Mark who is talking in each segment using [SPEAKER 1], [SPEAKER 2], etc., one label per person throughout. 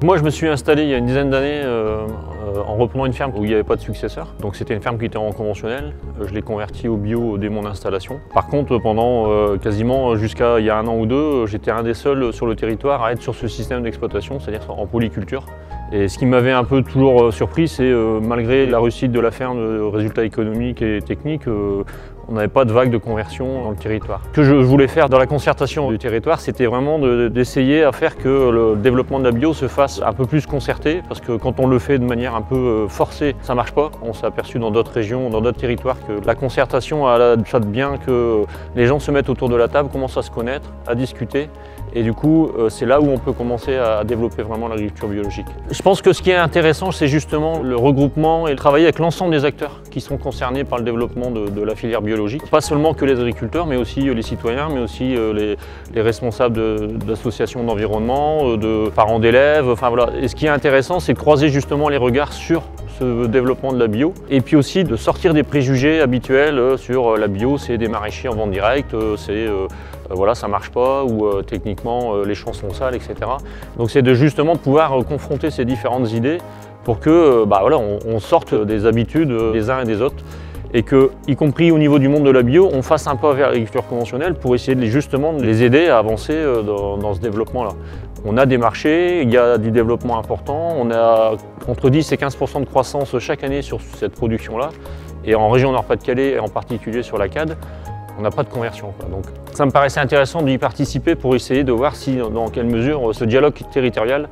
[SPEAKER 1] Moi je me suis installé il y a une dizaine d'années en reprenant une ferme où il n'y avait pas de successeur. Donc c'était une ferme qui était en conventionnel. Je l'ai convertie au bio dès mon installation. Par contre pendant quasiment jusqu'à il y a 1 an ou 2, j'étais un des seuls sur le territoire à être sur ce système d'exploitation, c'est-à-dire en polyculture. Et ce qui m'avait un peu toujours surpris, c'est malgré la réussite de la ferme, de résultats économiques et techniques, on n'avait pas de vague de conversion dans le territoire. Ce que je voulais faire dans la concertation du territoire, c'était vraiment d'essayer à faire que le développement de la bio se fasse un peu plus concerté, parce que quand on le fait de manière un peu forcée, ça ne marche pas. On s'est aperçu dans d'autres régions, dans d'autres territoires, que la concertation a ça de bien que les gens se mettent autour de la table, commencent à se connaître, à discuter. Et du coup, c'est là où on peut commencer à développer vraiment l'agriculture biologique. Je pense que ce qui est intéressant, c'est justement le regroupement et travailler avec l'ensemble des acteurs qui sont concernés par le développement de la filière biologique. Pas seulement que les agriculteurs, mais aussi les citoyens, mais aussi les responsables d'associations d'environnement, de parents d'élèves. Enfin, voilà. Et ce qui est intéressant, c'est de croiser justement les regards sur ce développement de la bio, et puis aussi de sortir des préjugés habituels sur la bio, c'est des maraîchers en vente directe, c'est voilà, ça marche pas, ou techniquement les champs sont sales, etc. Donc c'est de justement pouvoir confronter ces différentes idées pour que voilà, on sorte des habitudes des uns et des autres, et que, y compris au niveau du monde de la bio, on fasse un pas vers l'agriculture conventionnelle pour essayer justement de les aider à avancer dans ce développement-là. On a des marchés, il y a du développement important, on a entre 10 et 15% de croissance chaque année sur cette production-là. Et en région Nord-Pas-de-Calais, et en particulier sur la CAD, on n'a pas de conversion. Donc ça me paraissait intéressant d'y participer pour essayer de voir si, dans quelle mesure ce dialogue territorial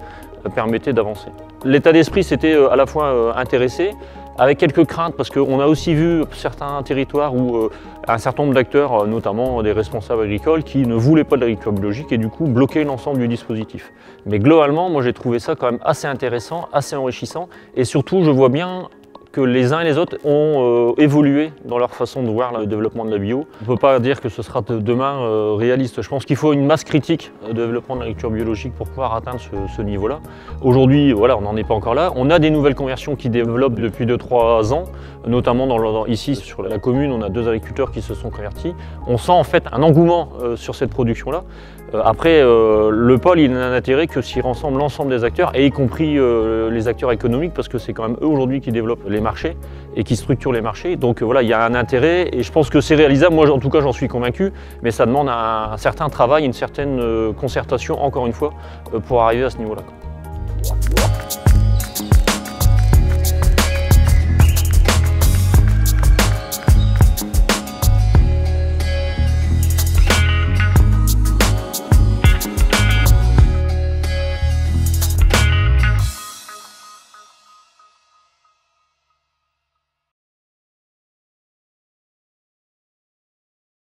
[SPEAKER 1] permettait d'avancer. L'état d'esprit s'était à la fois intéressé, avec quelques craintes, parce qu'on a aussi vu certains territoires où un certain nombre d'acteurs, notamment des responsables agricoles, qui ne voulaient pas de l'agriculture biologique et du coup bloquaient l'ensemble du dispositif. Mais globalement, moi j'ai trouvé ça quand même assez intéressant, assez enrichissant, et surtout je vois bien que les uns et les autres ont évolué dans leur façon de voir le développement de la bio. On ne peut pas dire que ce sera demain réaliste. Je pense qu'il faut une masse critique de développement de l'agriculture biologique pour pouvoir atteindre ce niveau-là. Aujourd'hui, voilà, on n'en est pas encore là. On a des nouvelles conversions qui développent depuis 2-3 ans, notamment ici sur la commune, on a 2 agriculteurs qui se sont convertis. On sent en fait un engouement sur cette production-là. Après, le pôle, il n'a un intérêt que s'il rassemble l'ensemble des acteurs, et y compris les acteurs économiques, parce que c'est quand même eux aujourd'hui qui développent les marchés et qui structurent les marchés. Donc voilà, il y a un intérêt, et je pense que c'est réalisable. Moi, en tout cas, j'en suis convaincu, mais ça demande un certain travail, une certaine concertation, encore une fois, pour arriver à ce niveau-là.